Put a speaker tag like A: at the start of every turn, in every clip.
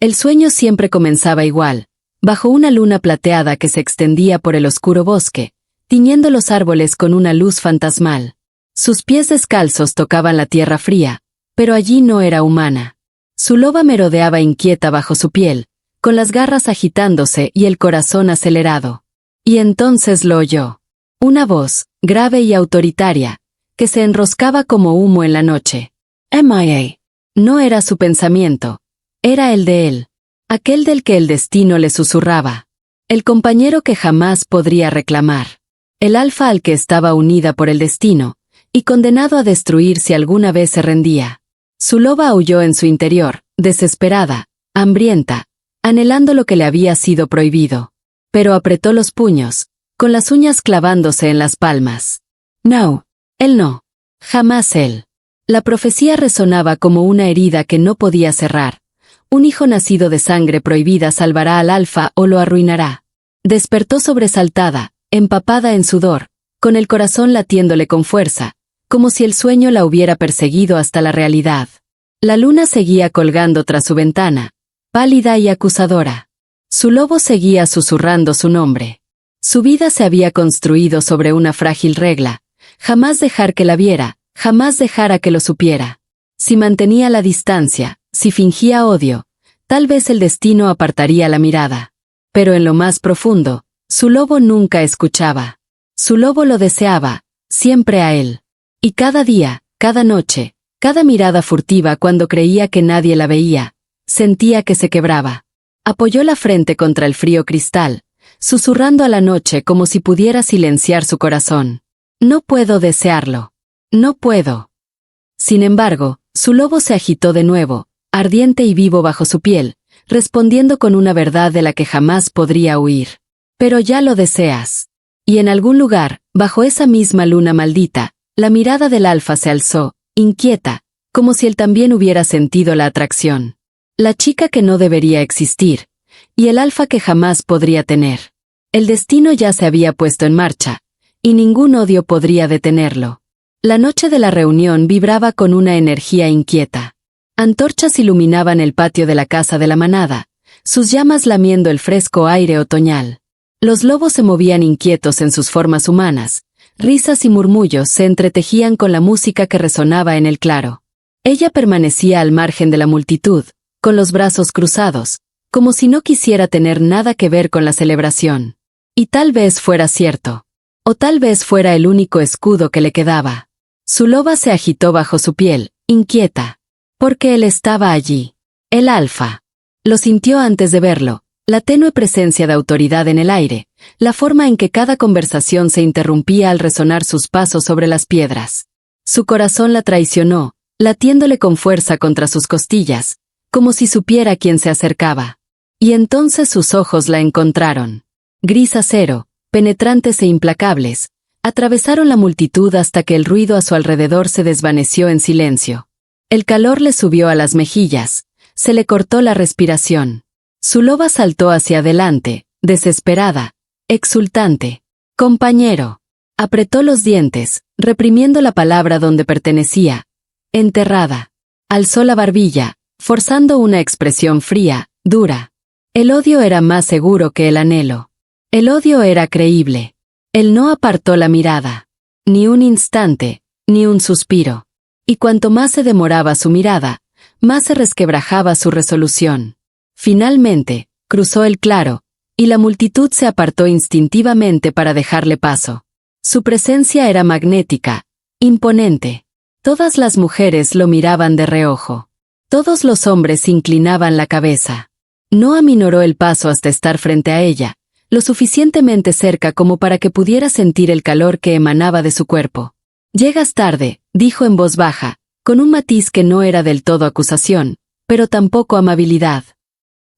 A: El sueño siempre comenzaba igual, bajo una luna plateada que se extendía por el oscuro bosque, tiñendo los árboles con una luz fantasmal. Sus pies descalzos tocaban la tierra fría, pero allí no era humana. Su loba merodeaba inquieta bajo su piel, con las garras agitándose y el corazón acelerado. Y entonces lo oyó. Una voz, grave y autoritaria, que se enroscaba como humo en la noche. MIA. No era su pensamiento, era el de él. Aquel del que el destino le susurraba. El compañero que jamás podría reclamar. El alfa al que estaba unida por el destino, y condenado a destruir si alguna vez se rendía. Su loba aulló en su interior, desesperada, hambrienta, anhelando lo que le había sido prohibido. Pero apretó los puños, con las uñas clavándose en las palmas. No, él no. Jamás él. La profecía resonaba como una herida que no podía cerrar. Un hijo nacido de sangre prohibida salvará al alfa o lo arruinará. Despertó sobresaltada, empapada en sudor, con el corazón latiéndole con fuerza, como si el sueño la hubiera perseguido hasta la realidad. La luna seguía colgando tras su ventana, pálida y acusadora. Su lobo seguía susurrando su nombre. Su vida se había construido sobre una frágil regla: jamás dejar que la viera, jamás dejar a que lo supiera. Si mantenía la distancia, si fingía odio, tal vez el destino apartaría la mirada. Pero en lo más profundo, su lobo nunca escuchaba. Su lobo lo deseaba, siempre a él. Y cada día, cada noche, cada mirada furtiva cuando creía que nadie la veía, sentía que se quebraba. Apoyó la frente contra el frío cristal, susurrando a la noche como si pudiera silenciar su corazón. No puedo desearlo. No puedo. Sin embargo, su lobo se agitó de nuevo, ardiente y vivo bajo su piel, respondiendo con una verdad de la que jamás podría huir. Pero ya lo deseas. Y en algún lugar, bajo esa misma luna maldita, la mirada del alfa se alzó, inquieta, como si él también hubiera sentido la atracción. La chica que no debería existir, y el alfa que jamás podría tener. El destino ya se había puesto en marcha, y ningún odio podría detenerlo. La noche de la reunión vibraba con una energía inquieta. Antorchas iluminaban el patio de la casa de la manada, sus llamas lamiendo el fresco aire otoñal. Los lobos se movían inquietos en sus formas humanas, risas y murmullos se entretejían con la música que resonaba en el claro. Ella permanecía al margen de la multitud, con los brazos cruzados, como si no quisiera tener nada que ver con la celebración. Y tal vez fuera cierto. O tal vez fuera el único escudo que le quedaba. Su loba se agitó bajo su piel, inquieta. Porque él estaba allí. El alfa. Lo sintió antes de verlo, la tenue presencia de autoridad en el aire, la forma en que cada conversación se interrumpía al resonar sus pasos sobre las piedras. Su corazón la traicionó, latiéndole con fuerza contra sus costillas, como si supiera quién se acercaba. Y entonces sus ojos la encontraron. Gris acero, penetrantes e implacables, atravesaron la multitud hasta que el ruido a su alrededor se desvaneció en silencio. El calor le subió a las mejillas, se le cortó la respiración. Su loba saltó hacia adelante, desesperada, exultante. «Compañero». Apretó los dientes, reprimiendo la palabra donde pertenecía. «Enterrada». Alzó la barbilla, forzando una expresión fría, dura. El odio era más seguro que el anhelo. El odio era creíble. Él no apartó la mirada. Ni un instante, ni un suspiro. Y cuanto más se demoraba su mirada, más se resquebrajaba su resolución. Finalmente, cruzó el claro, y la multitud se apartó instintivamente para dejarle paso. Su presencia era magnética, imponente. Todas las mujeres lo miraban de reojo. Todos los hombres inclinaban la cabeza. No aminoró el paso hasta estar frente a ella, lo suficientemente cerca como para que pudiera sentir el calor que emanaba de su cuerpo. «Llegas tarde», dijo en voz baja, con un matiz que no era del todo acusación, pero tampoco amabilidad.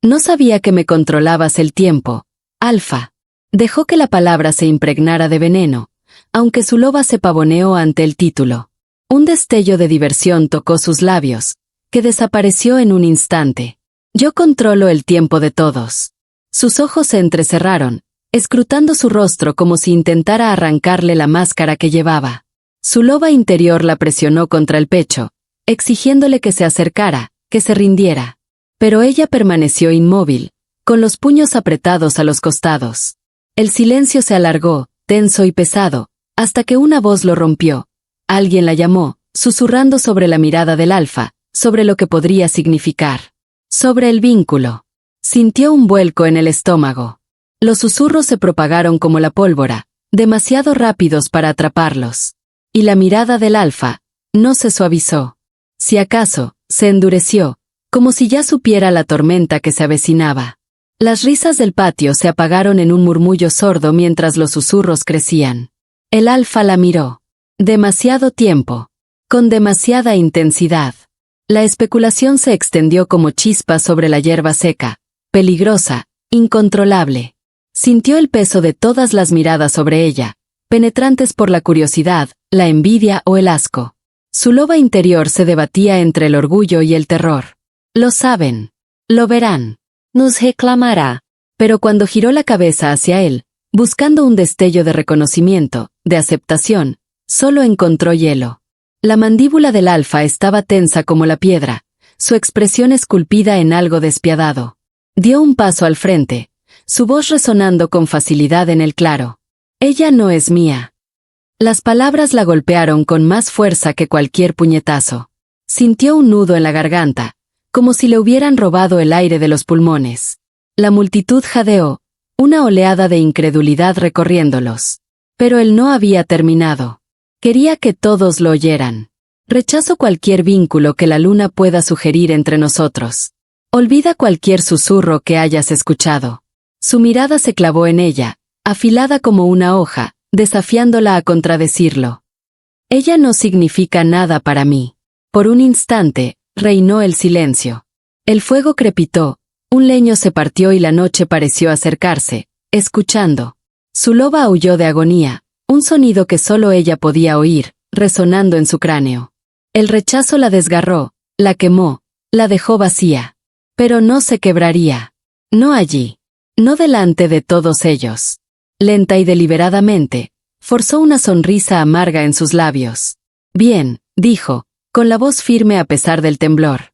A: «No sabía que me controlabas el tiempo, Alfa». Dejó que la palabra se impregnara de veneno, aunque su loba se pavoneó ante el título. Un destello de diversión tocó sus labios, que desapareció en un instante. «Yo controlo el tiempo de todos». Sus ojos se entrecerraron, escrutando su rostro como si intentara arrancarle la máscara que llevaba. Su loba interior la presionó contra el pecho, exigiéndole que se acercara, que se rindiera. Pero ella permaneció inmóvil, con los puños apretados a los costados. El silencio se alargó, tenso y pesado, hasta que una voz lo rompió. Alguien la llamó, susurrando sobre la mirada del alfa, sobre lo que podría significar. Sobre el vínculo. Sintió un vuelco en el estómago. Los susurros se propagaron como la pólvora, demasiado rápidos para atraparlos. Y la mirada del alfa no se suavizó. Si acaso, se endureció, como si ya supiera la tormenta que se avecinaba. Las risas del patio se apagaron en un murmullo sordo mientras los susurros crecían. El alfa la miró. Demasiado tiempo. Con demasiada intensidad. La especulación se extendió como chispas sobre la hierba seca, peligrosa, incontrolable. Sintió el peso de todas las miradas sobre ella, penetrantes por la curiosidad, la envidia o el asco. Su loba interior se debatía entre el orgullo y el terror. Lo saben. Lo verán. Nos reclamará. Pero cuando giró la cabeza hacia él, buscando un destello de reconocimiento, de aceptación, solo encontró hielo. La mandíbula del alfa estaba tensa como la piedra, su expresión esculpida en algo despiadado. Dio un paso al frente, su voz resonando con facilidad en el claro. Ella no es mía. Las palabras la golpearon con más fuerza que cualquier puñetazo. Sintió un nudo en la garganta, como si le hubieran robado el aire de los pulmones. La multitud jadeó, una oleada de incredulidad recorriéndolos. Pero él no había terminado. Quería que todos lo oyeran. Rechazo cualquier vínculo que la luna pueda sugerir entre nosotros. Olvida cualquier susurro que hayas escuchado. Su mirada se clavó en ella, afilada como una hoja, desafiándola a contradecirlo. Ella no significa nada para mí. Por un instante, reinó el silencio. El fuego crepitó, un leño se partió y la noche pareció acercarse, escuchando. Su loba aulló de agonía, un sonido que solo ella podía oír, resonando en su cráneo. El rechazo la desgarró, la quemó, la dejó vacía. Pero no se quebraría. No allí. No delante de todos ellos. Lenta y deliberadamente, forzó una sonrisa amarga en sus labios. Bien, dijo, con la voz firme a pesar del temblor.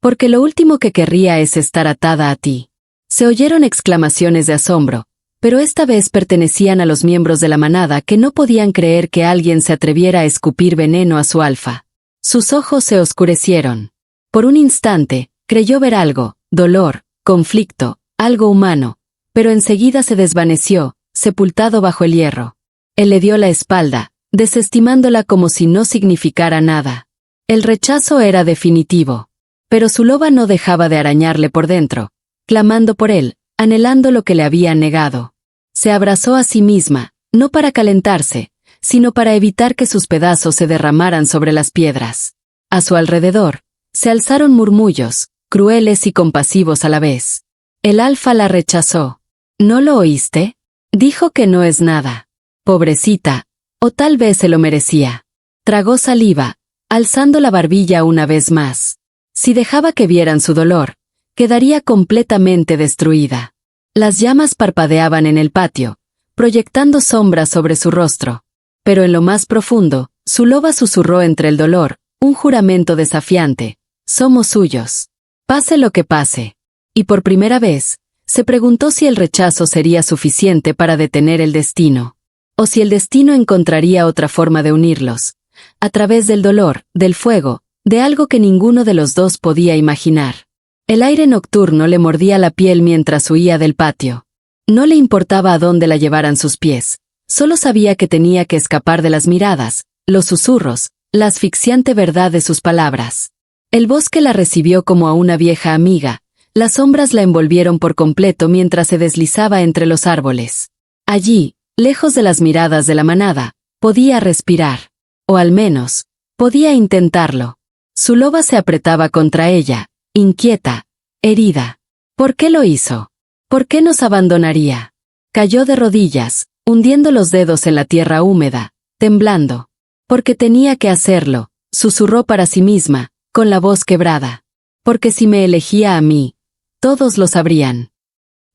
A: Porque lo último que querría es estar atada a ti. Se oyeron exclamaciones de asombro, pero esta vez pertenecían a los miembros de la manada que no podían creer que alguien se atreviera a escupir veneno a su alfa. Sus ojos se oscurecieron. Por un instante, creyó ver algo, dolor, conflicto, algo humano, pero enseguida se desvaneció, sepultado bajo el hierro. Él le dio la espalda, desestimándola como si no significara nada. El rechazo era definitivo. Pero su loba no dejaba de arañarle por dentro, clamando por él, anhelando lo que le habían negado. Se abrazó a sí misma, no para calentarse, sino para evitar que sus pedazos se derramaran sobre las piedras. A su alrededor, se alzaron murmullos, crueles y compasivos a la vez. El alfa la rechazó. ¿No lo oíste? Dijo que no es nada. Pobrecita, o tal vez se lo merecía. Tragó saliva, alzando la barbilla una vez más. Si dejaba que vieran su dolor, quedaría completamente destruida. Las llamas parpadeaban en el patio, proyectando sombras sobre su rostro. Pero en lo más profundo, su loba susurró entre el dolor, un juramento desafiante. Somos suyos. Pase lo que pase. Y por primera vez, se preguntó si el rechazo sería suficiente para detener el destino. O si el destino encontraría otra forma de unirlos. A través del dolor, del fuego, de algo que ninguno de los dos podía imaginar. El aire nocturno le mordía la piel mientras huía del patio. No le importaba a dónde la llevaran sus pies, solo sabía que tenía que escapar de las miradas, los susurros, la asfixiante verdad de sus palabras. El bosque la recibió como a una vieja amiga, las sombras la envolvieron por completo mientras se deslizaba entre los árboles. Allí, lejos de las miradas de la manada, podía respirar. O al menos, podía intentarlo. Su loba se apretaba contra ella, inquieta, herida. ¿Por qué lo hizo? ¿Por qué nos abandonaría? Cayó de rodillas, hundiendo los dedos en la tierra húmeda, temblando. Porque tenía que hacerlo, susurró para sí misma, con la voz quebrada. Porque si me elegía a mí, todos lo sabrían.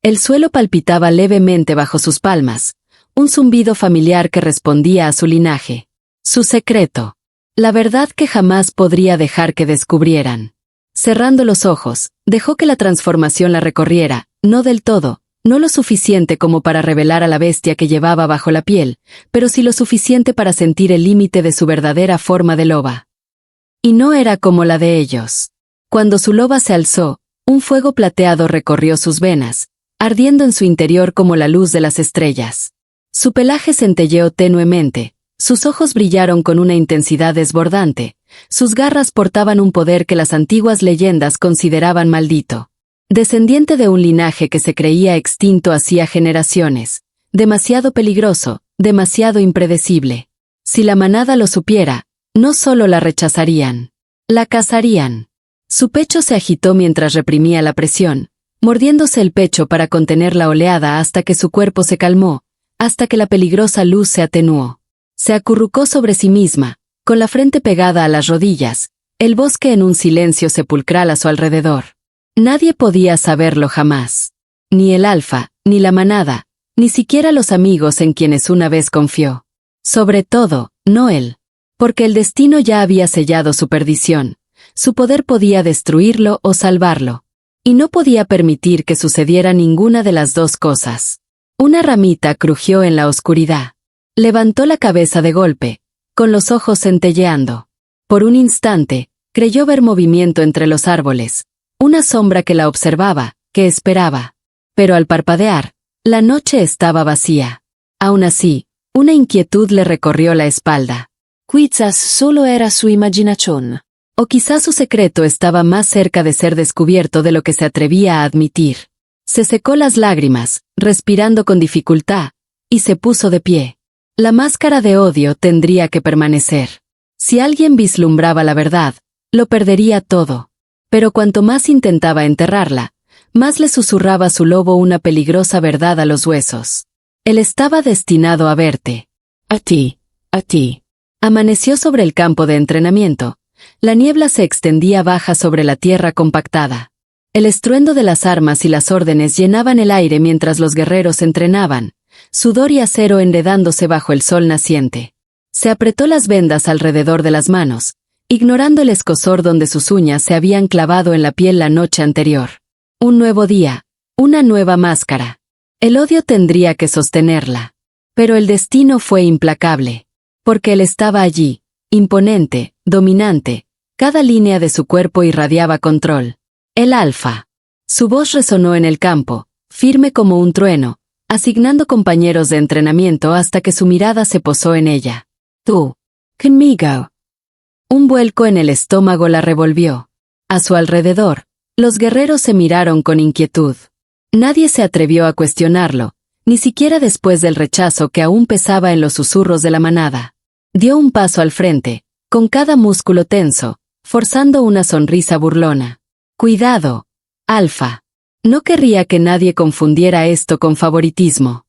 A: El suelo palpitaba levemente bajo sus palmas, un zumbido familiar que respondía a su linaje. Su secreto. La verdad que jamás podría dejar que descubrieran. Cerrando los ojos, dejó que la transformación la recorriera, no del todo, no lo suficiente como para revelar a la bestia que llevaba bajo la piel, pero sí lo suficiente para sentir el límite de su verdadera forma de loba. Y no era como la de ellos. Cuando su loba se alzó, un fuego plateado recorrió sus venas, ardiendo en su interior como la luz de las estrellas. Su pelaje centelleó tenuemente, sus ojos brillaron con una intensidad desbordante, sus garras portaban un poder que las antiguas leyendas consideraban maldito. Descendiente de un linaje que se creía extinto hacía generaciones, demasiado peligroso, demasiado impredecible. Si la manada lo supiera, no solo la rechazarían, la cazarían. Su pecho se agitó mientras reprimía la presión, mordiéndose el pecho para contener la oleada hasta que su cuerpo se calmó, hasta que la peligrosa luz se atenuó. Se acurrucó sobre sí misma, con la frente pegada a las rodillas, el bosque en un silencio sepulcral a su alrededor. Nadie podía saberlo jamás. Ni el alfa, ni la manada, ni siquiera los amigos en quienes una vez confió. Sobre todo, no él. Porque el destino ya había sellado su perdición. Su poder podía destruirlo o salvarlo. Y no podía permitir que sucediera ninguna de las dos cosas. Una ramita crujió en la oscuridad. Levantó la cabeza de golpe, con los ojos centelleando. Por un instante, creyó ver movimiento entre los árboles. Una sombra que la observaba, que esperaba. Pero al parpadear, la noche estaba vacía. Aún así, una inquietud le recorrió la espalda. Quizás solo era su imaginación. O quizás su secreto estaba más cerca de ser descubierto de lo que se atrevía a admitir. Se secó las lágrimas, respirando con dificultad, y se puso de pie. La máscara de odio tendría que permanecer. Si alguien vislumbraba la verdad, lo perdería todo. Pero cuanto más intentaba enterrarla, más le susurraba su lobo una peligrosa verdad a los huesos. Él estaba destinado a verte. A ti, a ti. Amaneció sobre el campo de entrenamiento. La niebla se extendía baja sobre la tierra compactada. El estruendo de las armas y las órdenes llenaban el aire mientras los guerreros entrenaban, sudor y acero enredándose bajo el sol naciente. Se apretó las vendas alrededor de las manos, ignorando el escozor donde sus uñas se habían clavado en la piel la noche anterior. Un nuevo día, una nueva máscara. El odio tendría que sostenerla. Pero el destino fue implacable. Porque él estaba allí, imponente, dominante, cada línea de su cuerpo irradiaba control. El alfa. Su voz resonó en el campo, firme como un trueno, asignando compañeros de entrenamiento hasta que su mirada se posó en ella. Tú. Conmigo. Un vuelco en el estómago la revolvió. A su alrededor, los guerreros se miraron con inquietud. Nadie se atrevió a cuestionarlo, ni siquiera después del rechazo que aún pesaba en los susurros de la manada. Dio un paso al frente, con cada músculo tenso, forzando una sonrisa burlona. Cuidado, Alfa. No querría que nadie confundiera esto con favoritismo.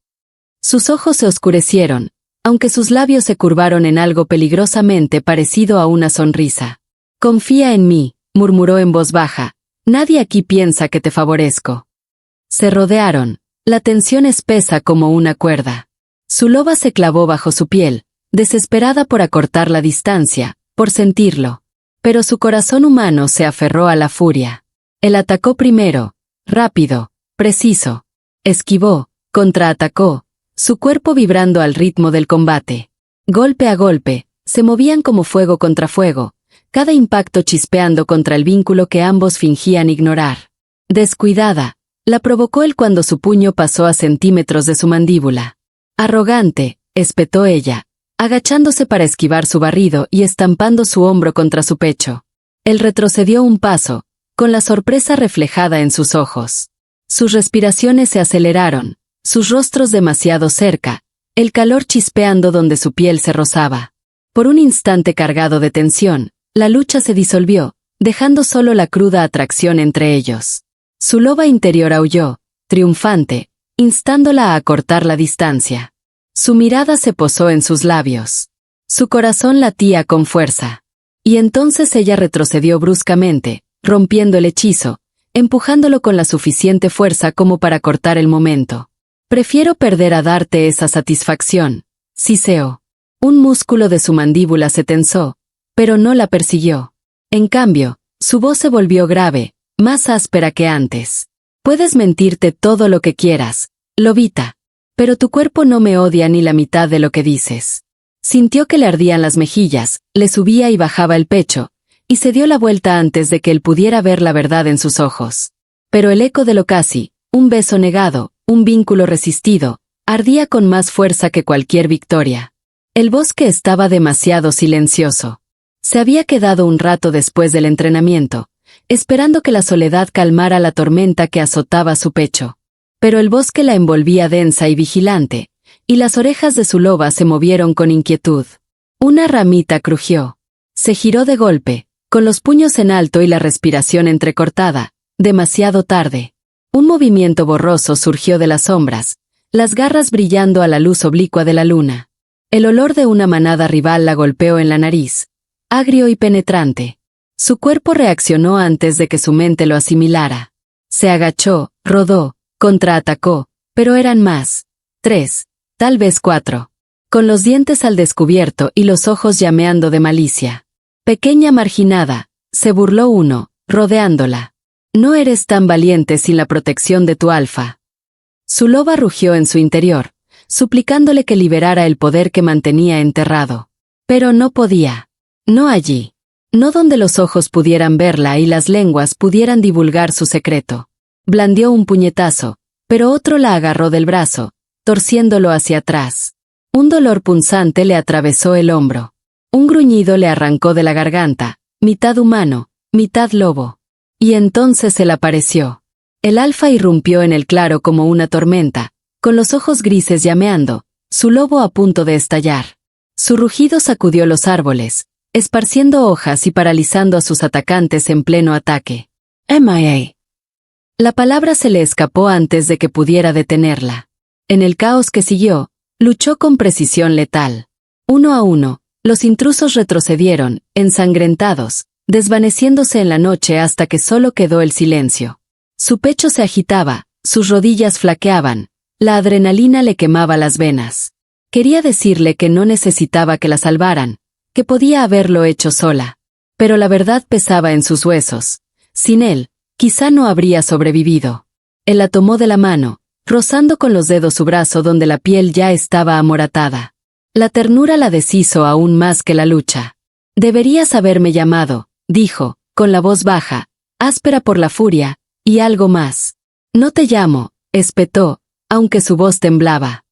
A: Sus ojos se oscurecieron, aunque sus labios se curvaron en algo peligrosamente parecido a una sonrisa. Confía en mí, murmuró en voz baja. Nadie aquí piensa que te favorezco. Se rodearon, la tensión espesa como una cuerda. Su loba se clavó bajo su piel, desesperada por acortar la distancia, por sentirlo. Pero su corazón humano se aferró a la furia. Él atacó primero, rápido, preciso. Esquivó, contraatacó, su cuerpo vibrando al ritmo del combate. Golpe a golpe, se movían como fuego contra fuego, cada impacto chispeando contra el vínculo que ambos fingían ignorar. Descuidada, la provocó él cuando su puño pasó a centímetros de su mandíbula. Arrogante, espetó ella, agachándose para esquivar su barrido y estampando su hombro contra su pecho. Él retrocedió un paso, con la sorpresa reflejada en sus ojos. Sus respiraciones se aceleraron, sus rostros demasiado cerca, el calor chispeando donde su piel se rozaba. Por un instante cargado de tensión, la lucha se disolvió, dejando solo la cruda atracción entre ellos. Su loba interior aulló, triunfante, instándola a acortar la distancia. Su mirada se posó en sus labios. Su corazón latía con fuerza. Y entonces ella retrocedió bruscamente, rompiendo el hechizo, empujándolo con la suficiente fuerza como para cortar el momento. Prefiero perder a darte esa satisfacción, siseó. Un músculo de su mandíbula se tensó, pero no la persiguió. En cambio, Su voz se volvió grave, más áspera que antes. Puedes mentirte todo lo que quieras, lobita. Pero tu cuerpo no me odia ni la mitad de lo que dices. Sintió que le ardían las mejillas, le subía y bajaba el pecho, y se dio la vuelta antes de que él pudiera ver la verdad en sus ojos. Pero el eco de lo casi, un beso negado, un vínculo resistido, ardía con más fuerza que cualquier victoria. El bosque estaba demasiado silencioso. Se había quedado un rato después del entrenamiento, esperando que la soledad calmara la tormenta que azotaba su pecho. Pero el bosque la envolvía densa y vigilante, y las orejas de su loba se movieron con inquietud. Una ramita crujió. Se giró de golpe, con los puños en alto y la respiración entrecortada, demasiado tarde. Un movimiento borroso surgió de las sombras, las garras brillando a la luz oblicua de la luna. El olor de una manada rival la golpeó en la nariz, agrio y penetrante. Su cuerpo reaccionó antes de que su mente lo asimilara. Se agachó, rodó, contraatacó, pero eran más. 3, tal vez 4. Con los dientes al descubierto y los ojos llameando de malicia. Pequeña marginada, se burló uno, rodeándola. No eres tan valiente sin la protección de tu alfa. Su loba rugió en su interior, suplicándole que liberara el poder que mantenía enterrado. Pero no podía. No allí. No donde los ojos pudieran verla y las lenguas pudieran divulgar su secreto. Blandió un puñetazo, pero otro la agarró del brazo, torciéndolo hacia atrás. Un dolor punzante le atravesó el hombro. Un gruñido le arrancó de la garganta, mitad humano, mitad lobo. Y entonces él apareció. El alfa irrumpió en el claro como una tormenta, con los ojos grises llameando, su lobo a punto de estallar. Su rugido sacudió los árboles, esparciendo hojas y paralizando a sus atacantes en pleno ataque. MIA. La palabra se le escapó antes de que pudiera detenerla. En el caos que siguió, luchó con precisión letal. Uno a uno, los intrusos retrocedieron, ensangrentados, desvaneciéndose en la noche hasta que solo quedó el silencio. Su pecho se agitaba, sus rodillas flaqueaban, la adrenalina le quemaba las venas. Quería decirle que no necesitaba que la salvaran, que podía haberlo hecho sola. Pero la verdad pesaba en sus huesos. Sin él, quizá no habría sobrevivido. Él la tomó de la mano, rozando con los dedos su brazo donde la piel ya estaba amoratada. La ternura la deshizo aún más que la lucha. Deberías haberme llamado, dijo, con la voz baja, áspera por la furia, y algo más. No te llamo, espetó, aunque su voz temblaba.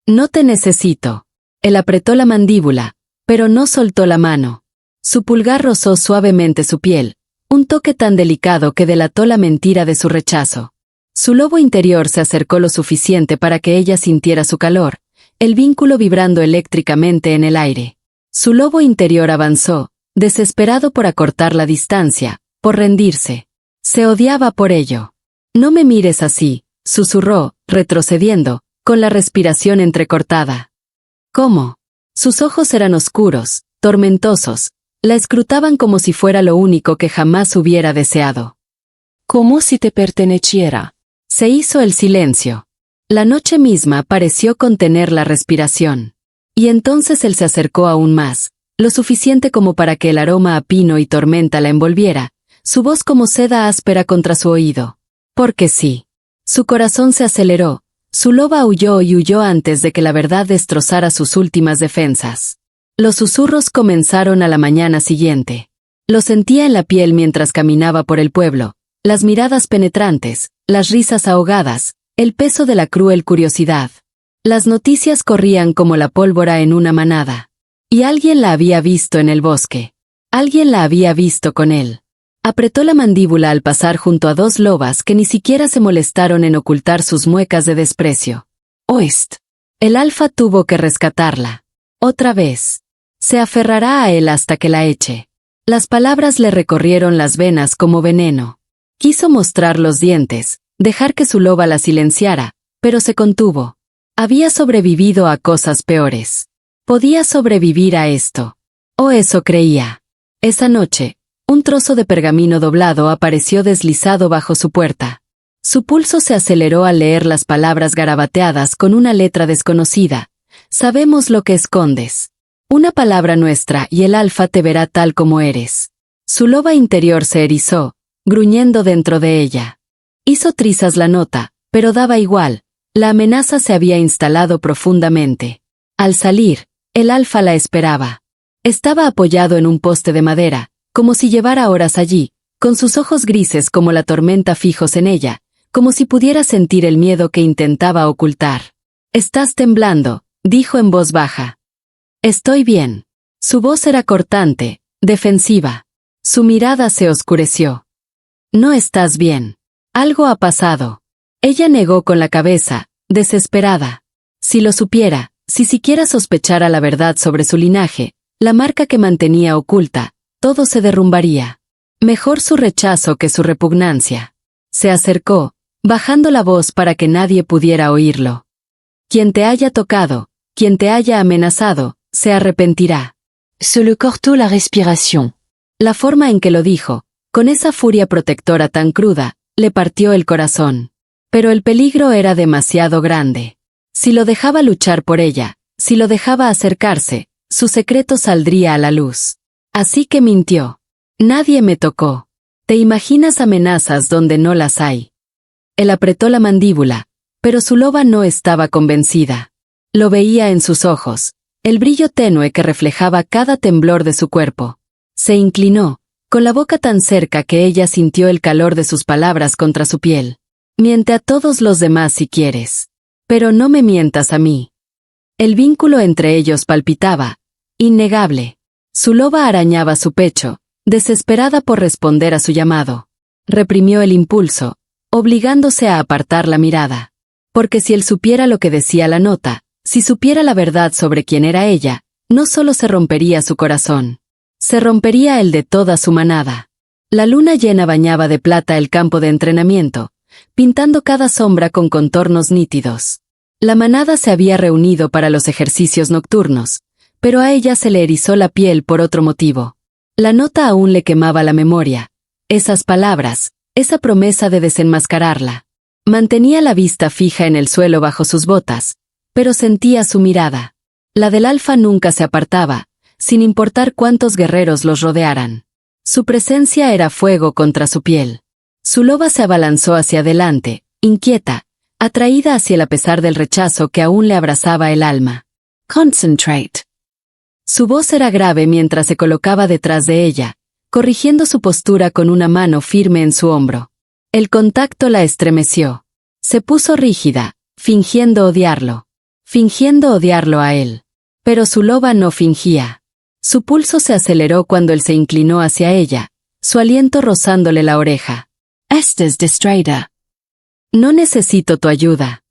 A: No te necesito. Él apretó la mandíbula, pero no soltó la mano. Su pulgar rozó suavemente su piel, un toque tan delicado que delató la mentira de su rechazo. Su lobo interior se acercó lo suficiente para que ella sintiera su calor, el vínculo vibrando eléctricamente en el aire. Su lobo interior avanzó, desesperado por acortar la distancia, por rendirse. Se odiaba por ello. No me mires así, susurró, retrocediendo, con la respiración entrecortada. ¿Cómo? Sus ojos eran oscuros, tormentosos, la escrutaban como si fuera lo único que jamás hubiera deseado. Como si te perteneciera. Se hizo el silencio. La noche misma pareció contener la respiración. Y entonces él se acercó aún más, lo suficiente como para que el aroma a pino y tormenta la envolviera, su voz como seda áspera contra su oído. Porque sí. Su corazón se aceleró, su loba huyó y huyó antes de que la verdad destrozara sus últimas defensas. Los susurros comenzaron a la mañana siguiente. Lo sentía en la piel mientras caminaba por el pueblo, las miradas penetrantes, las risas ahogadas, el peso de la cruel curiosidad. Las noticias corrían como la pólvora en una manada. Y alguien la había visto en el bosque. Alguien la había visto con él. Apretó la mandíbula al pasar junto a dos lobas que ni siquiera se molestaron en ocultar sus muecas de desprecio. Oist. El alfa tuvo que rescatarla. Otra vez. Se aferrará a él hasta que la eche. Las palabras le recorrieron las venas como veneno. Quiso mostrar los dientes, dejar que su loba la silenciara, pero se contuvo. Había sobrevivido a cosas peores. Podía sobrevivir a esto. O eso creía. Esa noche, un trozo de pergamino doblado apareció deslizado bajo su puerta. Su pulso se aceleró al leer las palabras garabateadas con una letra desconocida. Sabemos lo que escondes. Una palabra nuestra y el alfa te verá tal como eres. Su loba interior se erizó, gruñendo dentro de ella. Hizo trizas la nota, pero daba igual, la amenaza se había instalado profundamente. Al salir, el alfa la esperaba. Estaba apoyado en un poste de madera, como si llevara horas allí, con sus ojos grises como la tormenta fijos en ella, como si pudiera sentir el miedo que intentaba ocultar. «Estás temblando», dijo en voz baja. «Estoy bien». Su voz era cortante, defensiva. Su mirada se oscureció. «No estás bien. Algo ha pasado». Ella negó con la cabeza, desesperada. Si lo supiera, si siquiera sospechara la verdad sobre su linaje, la marca que mantenía oculta, todo se derrumbaría. Mejor su rechazo que su repugnancia. Se acercó, bajando la voz para que nadie pudiera oírlo. «Quien te haya tocado, quien te haya amenazado, se arrepentirá». Se le cortó la respiración. La forma en que lo dijo, con esa furia protectora tan cruda, le partió el corazón. Pero el peligro era demasiado grande. Si lo dejaba luchar por ella, si lo dejaba acercarse, su secreto saldría a la luz. Así que mintió. «Nadie me tocó». ¿Te imaginas amenazas donde no las hay? Él apretó la mandíbula, pero su loba no estaba convencida. Lo veía en sus ojos, el brillo tenue que reflejaba cada temblor de su cuerpo. Se inclinó, con la boca tan cerca que ella sintió el calor de sus palabras contra su piel. «Miente a todos los demás si quieres. Pero no me mientas a mí». El vínculo entre ellos palpitaba, innegable. Su loba arañaba su pecho, desesperada por responder a su llamado. Reprimió el impulso, obligándose a apartar la mirada. Porque si él supiera lo que decía la nota, si supiera la verdad sobre quién era ella, no solo se rompería su corazón. Se rompería el de toda su manada. La luna llena bañaba de plata el campo de entrenamiento, pintando cada sombra con contornos nítidos. La manada se había reunido para los ejercicios nocturnos, pero a ella se le erizó la piel por otro motivo. La nota aún le quemaba la memoria. Esas palabras, esa promesa de desenmascararla. Mantenía la vista fija en el suelo bajo sus botas, pero sentía su mirada. La del alfa nunca se apartaba, sin importar cuántos guerreros los rodearan. Su presencia era fuego contra su piel. Su loba se abalanzó hacia adelante, inquieta, atraída hacia él a pesar del rechazo que aún le abrazaba el alma. «Concentrate». Su voz era grave mientras se colocaba detrás de ella, corrigiendo su postura con una mano firme en su hombro. El contacto la estremeció. Se puso rígida, fingiendo odiarlo a él. Pero su loba no fingía. Su pulso se aceleró cuando él se inclinó hacia ella, su aliento rozándole la oreja. «Estás distraída». «No necesito tu ayuda».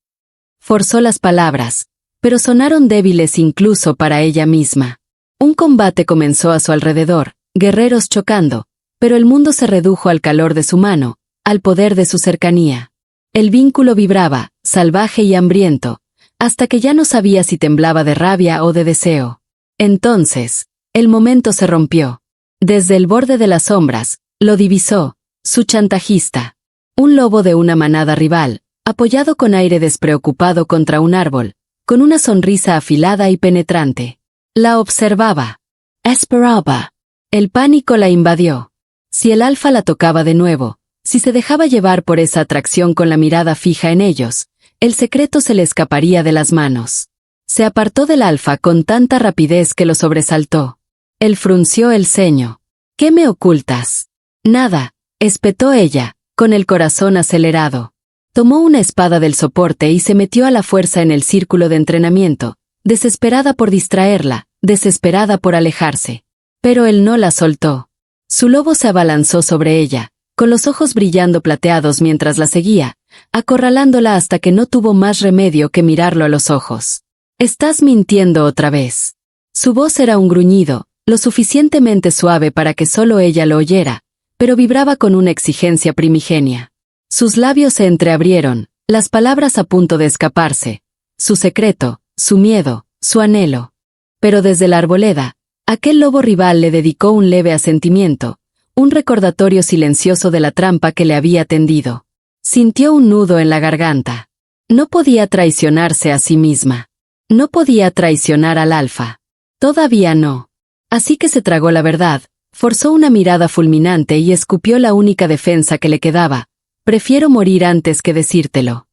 A: Forzó las palabras, pero sonaron débiles incluso para ella misma. Un combate comenzó a su alrededor, guerreros chocando, pero el mundo se redujo al calor de su mano, al poder de su cercanía. El vínculo vibraba, salvaje y hambriento, hasta que ya no sabía si temblaba de rabia o de deseo. Entonces, el momento se rompió. Desde el borde de las sombras, lo divisó, su chantajista. Un lobo de una manada rival, apoyado con aire despreocupado contra un árbol, con una sonrisa afilada y penetrante. La observaba. Esperaba. El pánico la invadió. Si el alfa la tocaba de nuevo, si se dejaba llevar por esa atracción con la mirada fija en ellos, el secreto se le escaparía de las manos. Se apartó del alfa con tanta rapidez que lo sobresaltó. Él frunció el ceño. «¿Qué me ocultas?» «Nada», espetó ella, con el corazón acelerado. Tomó una espada del soporte y se metió a la fuerza en el círculo de entrenamiento, desesperada por distraerla, desesperada por alejarse. Pero él no la soltó. Su lobo se abalanzó sobre ella, con los ojos brillando plateados mientras la seguía, acorralándola hasta que no tuvo más remedio que mirarlo a los ojos. «Estás mintiendo otra vez». Su voz era un gruñido, lo suficientemente suave para que solo ella lo oyera, pero vibraba con una exigencia primigenia. Sus labios se entreabrieron, las palabras a punto de escaparse. Su secreto, su miedo, su anhelo. Pero desde la arboleda, aquel lobo rival le dedicó un leve asentimiento, un recordatorio silencioso de la trampa que le había tendido. Sintió un nudo en la garganta. No podía traicionarse a sí misma. No podía traicionar al alfa. Todavía no. Así que se tragó la verdad, Forzó una mirada fulminante y escupió la única defensa que le quedaba: prefiero morir antes que decírtelo.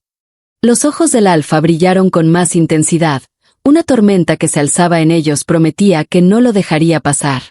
A: Los ojos del alfa brillaron con más intensidad. Una tormenta que se alzaba en ellos prometía que no lo dejaría pasar.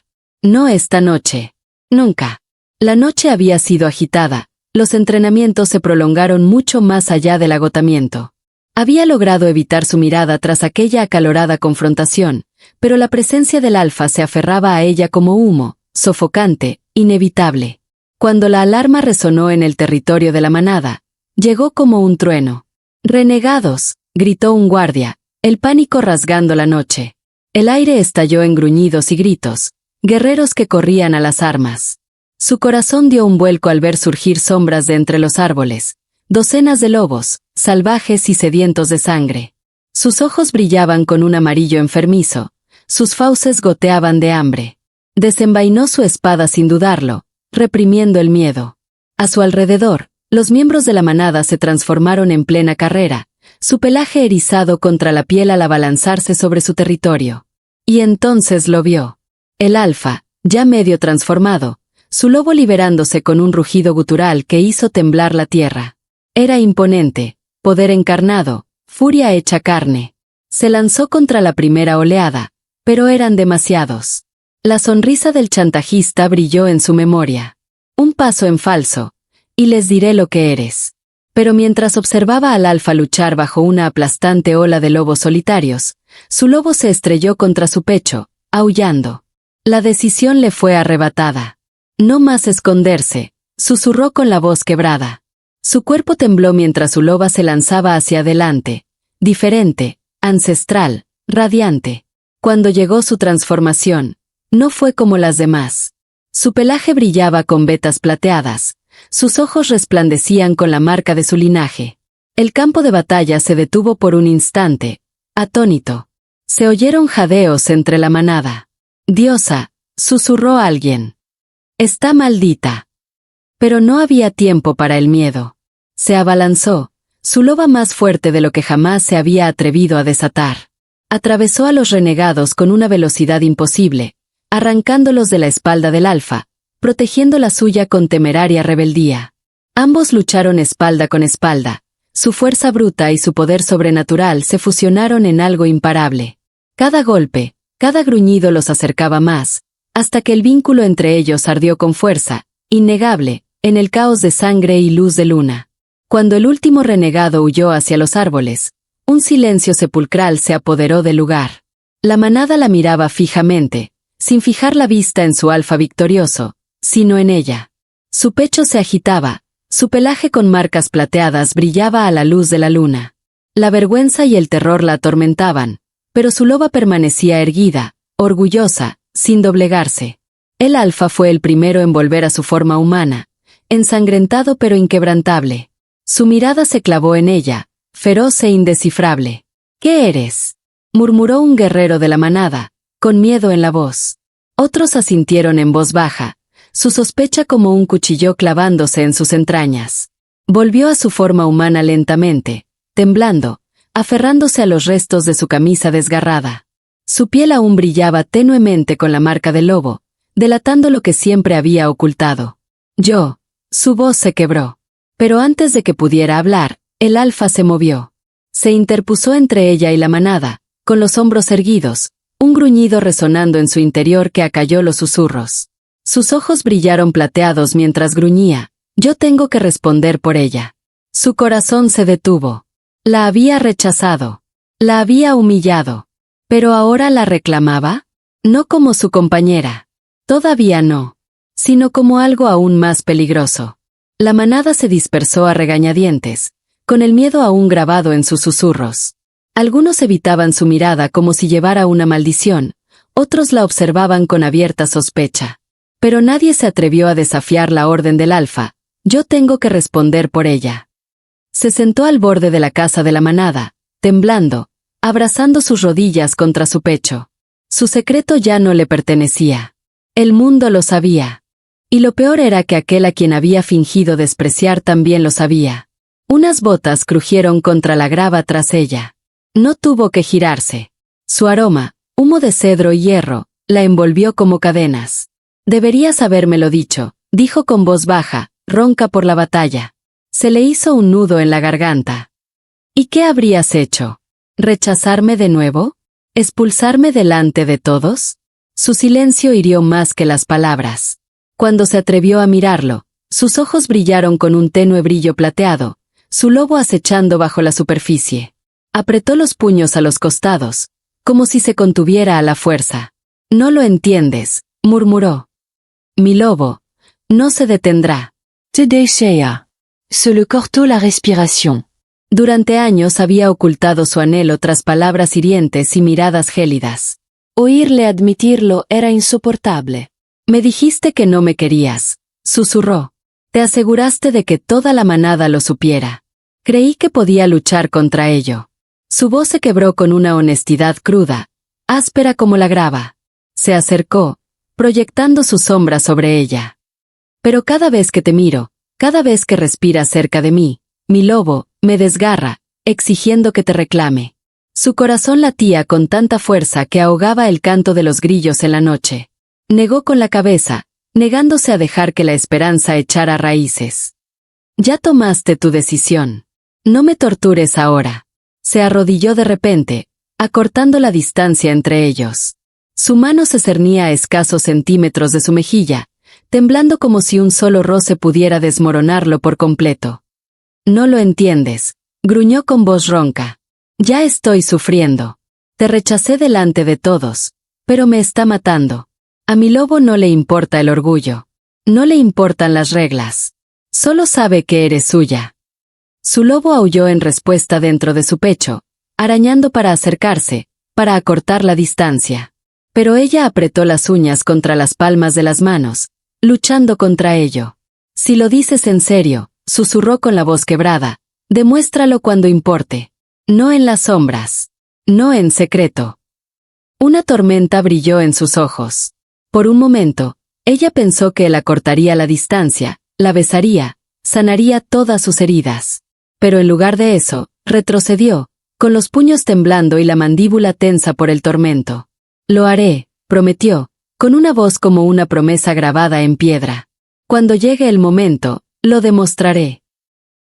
A: No esta noche. Nunca. La noche había sido agitada. Los entrenamientos se prolongaron mucho más allá del agotamiento. Había logrado evitar su mirada tras aquella acalorada confrontación, pero la presencia del alfa se aferraba a ella como humo, sofocante, inevitable. Cuando la alarma resonó en el territorio de la manada, llegó como un trueno. «¡Renegados!», gritó un guardia, el pánico rasgando la noche. El aire estalló en gruñidos y gritos, guerreros que corrían a las armas. Su corazón dio un vuelco al ver surgir sombras de entre los árboles, docenas de lobos, salvajes y sedientos de sangre. Sus ojos brillaban con un amarillo enfermizo, sus fauces goteaban de hambre. Desenvainó su espada sin dudarlo, reprimiendo el miedo. A su alrededor, los miembros de la manada se transformaron en plena carrera, su pelaje erizado contra la piel al abalanzarse sobre su territorio. Y entonces lo vio. El alfa, ya medio transformado, su lobo liberándose con un rugido gutural que hizo temblar la tierra. Era imponente, poder encarnado, furia hecha carne. Se lanzó contra la primera oleada, pero eran demasiados. La sonrisa del chantajista brilló en su memoria. Un paso en falso, y les diré lo que eres. Pero mientras observaba al alfa luchar bajo una aplastante ola de lobos solitarios, su lobo se estrelló contra su pecho, aullando. La decisión le fue arrebatada. No más esconderse, susurró con la voz quebrada. Su cuerpo tembló mientras su loba se lanzaba hacia adelante, diferente, ancestral, radiante. Cuando llegó su transformación, no fue como las demás. Su pelaje brillaba con vetas plateadas, sus ojos resplandecían con la marca de su linaje. El campo de batalla se detuvo por un instante, atónito. Se oyeron jadeos entre la manada. «Diosa», susurró alguien. «Está maldita». Pero no había tiempo para el miedo. Se abalanzó, su loba más fuerte de lo que jamás se había atrevido a desatar. Atravesó a los renegados con una velocidad imposible, arrancándolos de la espalda del alfa, protegiendo la suya con temeraria rebeldía. Ambos lucharon espalda con espalda, su fuerza bruta y su poder sobrenatural se fusionaron en algo imparable. Cada golpe, cada gruñido los acercaba más, hasta que el vínculo entre ellos ardió con fuerza, innegable, en el caos de sangre y luz de luna. Cuando el último renegado huyó hacia los árboles, un silencio sepulcral se apoderó del lugar. La manada la miraba fijamente, sin fijar la vista en su alfa victorioso, sino en ella. Su pecho se agitaba, su pelaje con marcas plateadas brillaba a la luz de la luna. La vergüenza y el terror la atormentaban, pero su loba permanecía erguida, orgullosa, sin doblegarse. El alfa fue el primero en volver a su forma humana, ensangrentado pero inquebrantable. Su mirada se clavó en ella, feroz e indescifrable. «¿Qué eres?», murmuró un guerrero de la manada, con miedo en la voz. Otros asintieron en voz baja, su sospecha como un cuchillo clavándose en sus entrañas. Volvió a su forma humana lentamente, temblando, aferrándose a los restos de su camisa desgarrada. Su piel aún brillaba tenuemente con la marca del lobo, delatando lo que siempre había ocultado. «Yo». Su voz se quebró. Pero antes de que pudiera hablar, el alfa se movió. Se interpuso entre ella y la manada, con los hombros erguidos, un gruñido resonando en su interior que acalló los susurros. Sus ojos brillaron plateados mientras gruñía: «Yo tengo que responder por ella». Su corazón se detuvo. La había rechazado. La había humillado. ¿Pero ahora la reclamaba? No como su compañera. Todavía no. Sino como algo aún más peligroso. La manada se dispersó a regañadientes, con el miedo aún grabado en sus susurros. Algunos evitaban su mirada como si llevara una maldición, otros la observaban con abierta sospecha. Pero nadie se atrevió a desafiar la orden del alfa: «Yo tengo que responder por ella». Se sentó al borde de la casa de la manada, temblando, abrazando sus rodillas contra su pecho. Su secreto ya no le pertenecía. El mundo lo sabía. Y lo peor era que aquel a quien había fingido despreciar también lo sabía. Unas botas crujieron contra la grava tras ella. No tuvo que girarse. Su aroma, humo de cedro y hierro, la envolvió como cadenas. Deberías habérmelo dicho, dijo con voz baja, ronca por la batalla. Se le hizo un nudo en la garganta. ¿Y qué habrías hecho? ¿Rechazarme de nuevo? ¿Expulsarme delante de todos? Su silencio hirió más que las palabras. Cuando se atrevió a mirarlo, sus ojos brillaron con un tenue brillo plateado, su lobo acechando bajo la superficie. Apretó los puños a los costados, como si se contuviera a la fuerza. No lo entiendes, murmuró. Mi lobo no se detendrá.
B: Te déchea. Se le cortó la respiración.
A: Durante años había ocultado su anhelo tras palabras hirientes y miradas gélidas. Oírle admitirlo era insoportable. Me dijiste que no me querías, susurró. Te aseguraste de que toda la manada lo supiera. Creí que podía luchar contra ello. Su voz se quebró con una honestidad cruda, áspera como la grava. Se acercó, proyectando su sombra sobre ella. Pero cada vez que te miro, cada vez que respiras cerca de mí, mi lobo me desgarra, exigiendo que te reclame. Su corazón latía con tanta fuerza que ahogaba el canto de los grillos en la noche. Negó con la cabeza, negándose a dejar que la esperanza echara raíces. Ya tomaste tu decisión. No me tortures ahora. Se arrodilló de repente, acortando la distancia entre ellos. Su mano se cernía a escasos centímetros de su mejilla, temblando como si un solo roce pudiera desmoronarlo por completo. No lo entiendes, gruñó con voz ronca. Ya estoy sufriendo. Te rechacé delante de todos, pero me está matando. A mi lobo no le importa el orgullo. No le importan las reglas. Solo sabe que eres suya. Su lobo aulló en respuesta dentro de su pecho, arañando para acercarse, para acortar la distancia. Pero ella apretó las uñas contra las palmas de las manos, luchando contra ello. Si lo dices en serio, susurró con la voz quebrada, demuéstralo cuando importe. No en las sombras. No en secreto. Una tormenta brilló en sus ojos. Por un momento, ella pensó que él acortaría la distancia, la besaría, sanaría todas sus heridas. Pero en lugar de eso, retrocedió, con los puños temblando y la mandíbula tensa por el tormento. Lo haré, prometió, con una voz como una promesa grabada en piedra. Cuando llegue el momento, lo demostraré.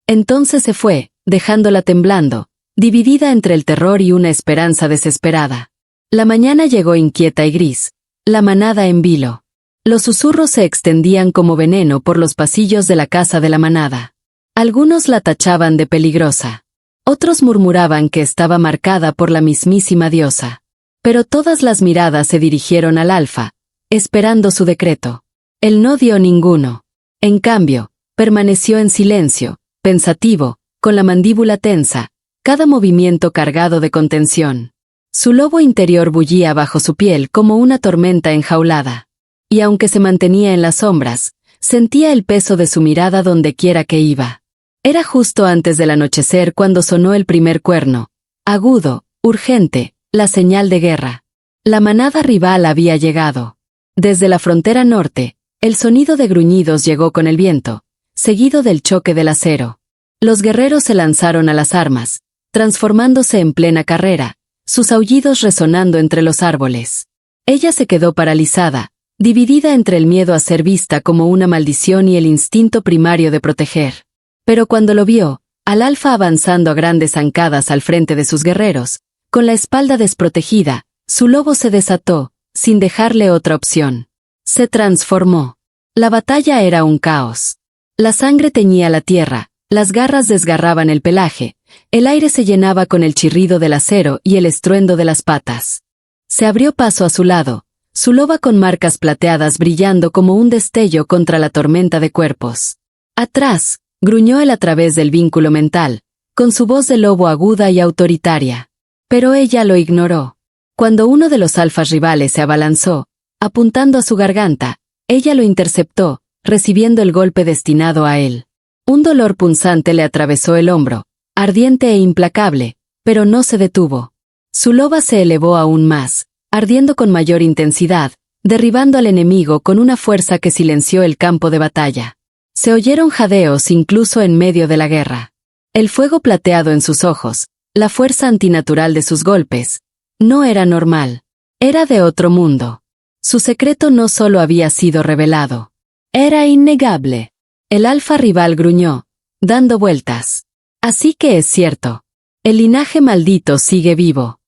A: Entonces se fue, dejándola temblando, dividida entre el terror y una esperanza desesperada. La mañana llegó inquieta y gris, la manada en vilo. Los susurros se extendían como veneno por los pasillos de la casa de la manada. Algunos la tachaban de peligrosa. Otros murmuraban que estaba marcada por la mismísima diosa. Pero todas las miradas se dirigieron al alfa, esperando su decreto. Él no dio ninguno. En cambio, permaneció en silencio, pensativo, con la mandíbula tensa, cada movimiento cargado de contención. Su lobo interior bullía bajo su piel como una tormenta enjaulada. Y aunque se mantenía en las sombras, sentía el peso de su mirada dondequiera que iba. Era justo antes del anochecer cuando sonó el primer cuerno, agudo, urgente, la señal de guerra. La manada rival había llegado. Desde la frontera norte, el sonido de gruñidos llegó con el viento, seguido del choque del acero. Los guerreros se lanzaron a las armas, transformándose en plena carrera, sus aullidos resonando entre los árboles. Ella se quedó paralizada, dividida entre el miedo a ser vista como una maldición y el instinto primario de proteger. Pero cuando lo vio, al alfa avanzando a grandes zancadas al frente de sus guerreros, con la espalda desprotegida, su lobo se desató, sin dejarle otra opción. Se transformó. La batalla era un caos. La sangre teñía la tierra, las garras desgarraban el pelaje, el aire se llenaba con el chirrido del acero y el estruendo de las patas. Se abrió paso a su lado, su loba con marcas plateadas brillando como un destello contra la tormenta de cuerpos. Atrás, gruñó él a través del vínculo mental, con su voz de lobo aguda y autoritaria. Pero ella lo ignoró. Cuando uno de los alfas rivales se abalanzó, apuntando a su garganta, ella lo interceptó, recibiendo el golpe destinado a él. Un dolor punzante le atravesó el hombro, ardiente e implacable, pero no se detuvo. Su loba se elevó aún más, ardiendo con mayor intensidad, derribando al enemigo con una fuerza que silenció el campo de batalla. Se oyeron jadeos incluso en medio de la guerra. El fuego plateado en sus ojos, la fuerza antinatural de sus golpes, no era normal. Era de otro mundo. Su secreto no solo había sido revelado. Era innegable. El alfa rival gruñó, dando vueltas. Así que es cierto. El linaje maldito sigue vivo.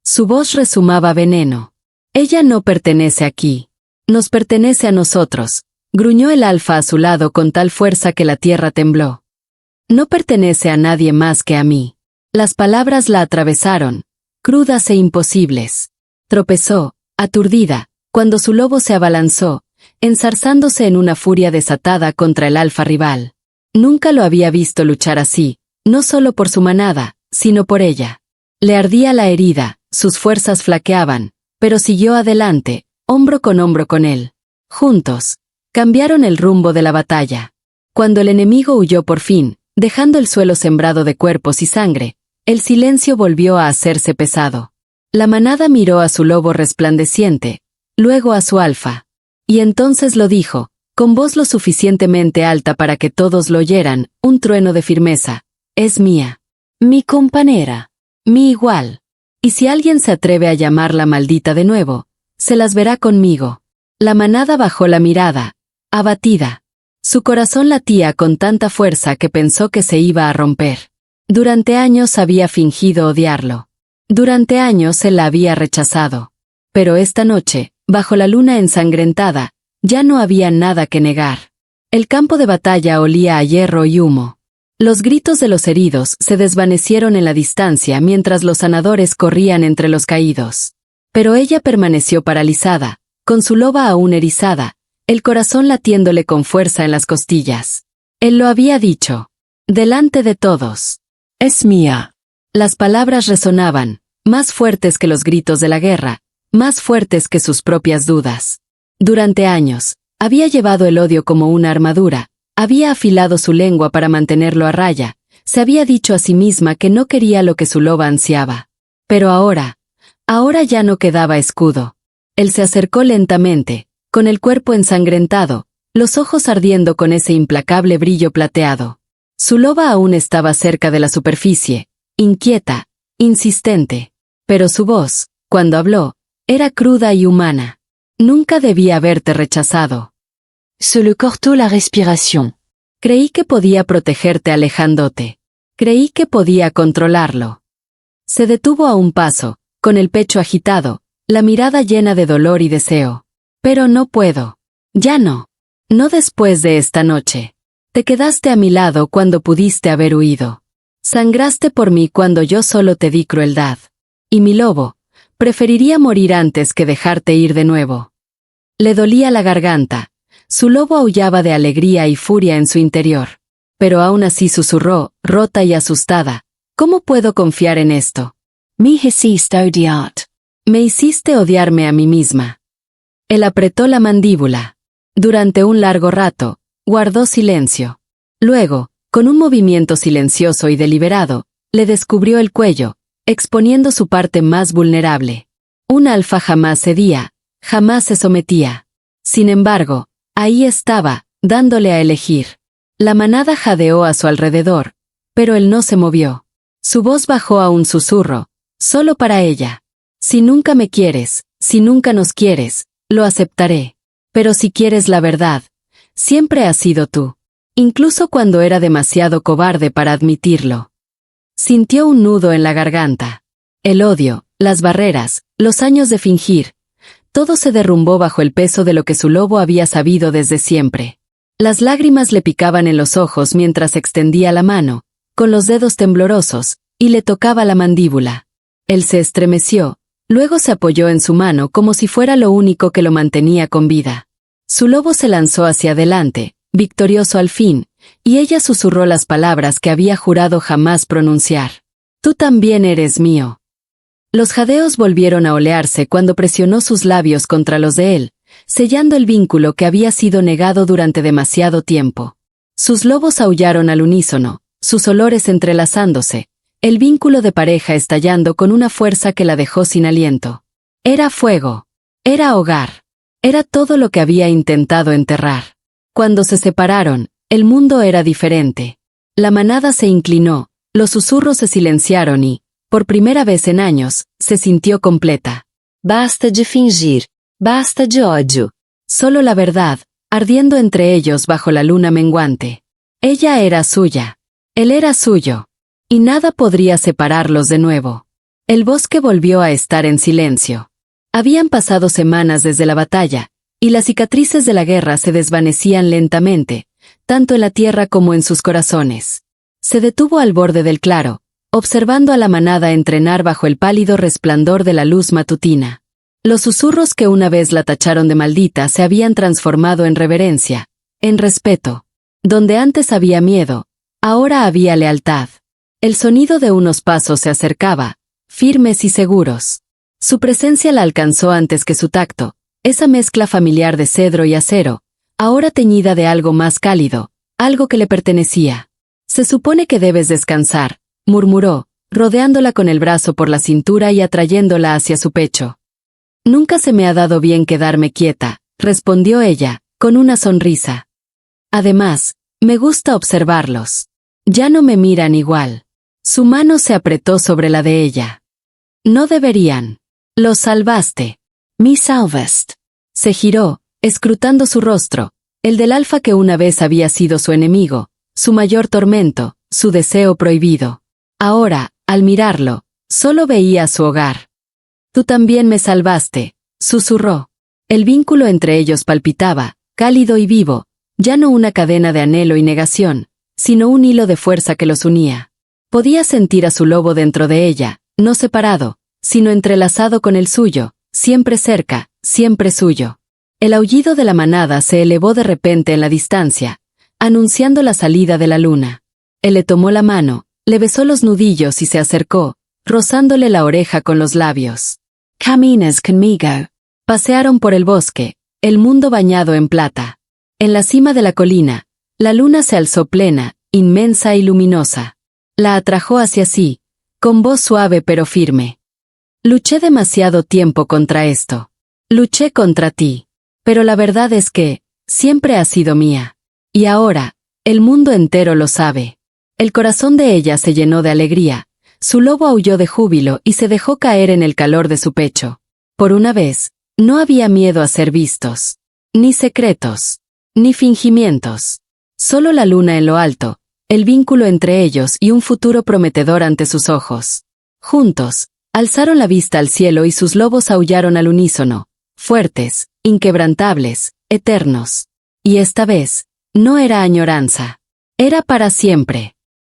A: Su voz resumaba veneno. Ella no pertenece aquí. Nos pertenece a nosotros, gruñó el alfa a su lado con tal fuerza que la tierra tembló. No pertenece a nadie más que a mí. Las palabras la atravesaron, crudas e imposibles. Tropezó, aturdida, cuando su lobo se abalanzó, enzarzándose en una furia desatada contra el alfa rival. Nunca lo había visto luchar así, no solo por su manada, sino por ella. Le ardía la herida, sus fuerzas flaqueaban, pero siguió adelante, hombro con él. Juntos, cambiaron el rumbo de la batalla. Cuando el enemigo huyó por fin, dejando el suelo sembrado de cuerpos y sangre, el silencio volvió a hacerse pesado. La manada miró a su lobo resplandeciente, luego a su alfa. Y entonces lo dijo, con voz lo suficientemente alta para que todos lo oyeran, un trueno de firmeza. Es mía. Mi compañera. Mi igual. Y si alguien se atreve a llamarla maldita de nuevo, se las verá conmigo. La manada bajó la mirada, abatida. Su corazón latía con tanta fuerza que pensó que se iba a romper. Durante años había fingido odiarlo. Durante años él la había rechazado. Pero esta noche, bajo la luna ensangrentada, ya no había nada que negar. El campo de batalla olía a hierro y humo. Los gritos de los heridos se desvanecieron en la distancia mientras los sanadores corrían entre los caídos. Pero ella permaneció paralizada, con su loba aún erizada, el corazón latiéndole con fuerza en las costillas. Él lo había dicho. Delante de todos. Es mía. Las palabras resonaban, más fuertes que los gritos de la guerra, más fuertes que sus propias dudas. Durante años, había llevado el odio como una armadura, había afilado su lengua para mantenerlo a raya, se había dicho a sí misma que no quería lo que su loba ansiaba. Pero ahora ya no quedaba escudo. Él se acercó lentamente, con el cuerpo ensangrentado, los ojos ardiendo con ese implacable brillo plateado. Su loba aún estaba cerca de la superficie, inquieta, insistente. Pero su voz, cuando habló, era cruda y humana. Nunca debía haberte rechazado.
B: Se le cortó la respiración.
A: Creí que podía protegerte alejándote. Creí que podía controlarlo. Se detuvo a un paso, con el pecho agitado, la mirada llena de dolor y deseo. Pero no puedo. Ya no. No después de esta noche. Te quedaste a mi lado cuando pudiste haber huido. Sangraste por mí cuando yo solo te di crueldad. Y mi lobo, preferiría morir antes que dejarte ir de nuevo. Le dolía la garganta. Su lobo aullaba de alegría y furia en su interior. Pero aún así susurró, rota y asustada. ¿Cómo puedo confiar en esto?
B: Me hiciste odiar.
A: Me hiciste odiarme a mí misma. Él apretó la mandíbula. Durante un largo rato, guardó silencio. Luego, con un movimiento silencioso y deliberado, le descubrió el cuello, exponiendo su parte más vulnerable. Un alfa jamás cedía, jamás se sometía. Sin embargo, ahí estaba, dándole a elegir. La manada jadeó a su alrededor, pero él no se movió. Su voz bajó a un susurro, solo para ella. Si nunca me quieres, si nunca nos quieres, lo aceptaré. Pero si quieres la verdad, siempre has sido tú. Incluso cuando era demasiado cobarde para admitirlo. Sintió un nudo en la garganta. El odio, las barreras, los años de fingir. Todo se derrumbó bajo el peso de lo que su lobo había sabido desde siempre. Las lágrimas le picaban en los ojos mientras extendía la mano, con los dedos temblorosos, y le tocaba la mandíbula. Él se estremeció, luego se apoyó en su mano como si fuera lo único que lo mantenía con vida. Su lobo se lanzó hacia adelante, victorioso al fin, y ella susurró las palabras que había jurado jamás pronunciar. Tú también eres mío. Los jadeos volvieron a olearse cuando presionó sus labios contra los de él, sellando el vínculo que había sido negado durante demasiado tiempo. Sus lobos aullaron al unísono, sus olores entrelazándose, el vínculo de pareja estallando con una fuerza que la dejó sin aliento. Era fuego. Era hogar. Era todo lo que había intentado enterrar. Cuando se separaron, el mundo era diferente. La manada se inclinó, los susurros se silenciaron y, por primera vez en años, se sintió completa.
B: Basta de fingir. Basta Giorgio.
A: Solo la verdad, ardiendo entre ellos bajo la luna menguante. Ella era suya. Él era suyo. Y nada podría separarlos de nuevo. El bosque volvió a estar en silencio. Habían pasado semanas desde la batalla, y las cicatrices de la guerra se desvanecían lentamente, tanto en la tierra como en sus corazones. Se detuvo al borde del claro, observando a la manada entrenar bajo el pálido resplandor de la luz matutina. Los susurros que una vez la tacharon de maldita se habían transformado en reverencia, en respeto. Donde antes había miedo, ahora había lealtad. El sonido de unos pasos se acercaba, firmes y seguros. Su presencia la alcanzó antes que su tacto, esa mezcla familiar de cedro y acero, ahora teñida de algo más cálido, algo que le pertenecía. Se supone que debes descansar, murmuró, rodeándola con el brazo por la cintura y atrayéndola hacia su pecho. Nunca se me ha dado bien quedarme quieta, respondió ella, con una sonrisa. Además, me gusta observarlos. Ya no me miran igual. Su mano se apretó sobre la de ella. No deberían. Los salvaste.
B: Me salvast.
A: Se giró, escrutando su rostro, el del alfa que una vez había sido su enemigo, su mayor tormento, su deseo prohibido. Ahora, al mirarlo, solo veía su hogar. Tú también me salvaste, susurró. El vínculo entre ellos palpitaba, cálido y vivo, ya no una cadena de anhelo y negación, sino un hilo de fuerza que los unía. Podía sentir a su lobo dentro de ella, no separado, sino entrelazado con el suyo, siempre cerca, siempre suyo. El aullido de la manada se elevó de repente en la distancia, anunciando la salida de la luna. Él le tomó la mano, le besó los nudillos y se acercó, rozándole la oreja con los labios.
B: Caminas conmigo.
A: Pasearon por el bosque, el mundo bañado en plata. En la cima de la colina, la luna se alzó plena, inmensa y luminosa. La atrajo hacia sí, con voz suave pero firme. Luché demasiado tiempo contra esto. Luché contra ti. Pero la verdad es que, siempre has sido mía. Y ahora, el mundo entero lo sabe. El corazón de ella se llenó de alegría, su lobo aulló de júbilo y se dejó caer en el calor de su pecho. Por una vez, no había miedo a ser vistos. Ni secretos. Ni fingimientos. Solo la luna en lo alto, el vínculo entre ellos y un futuro prometedor ante sus ojos. Juntos, alzaron la vista al cielo y sus lobos aullaron al unísono, fuertes, inquebrantables, eternos. Y esta vez, no era añoranza. Era para siempre.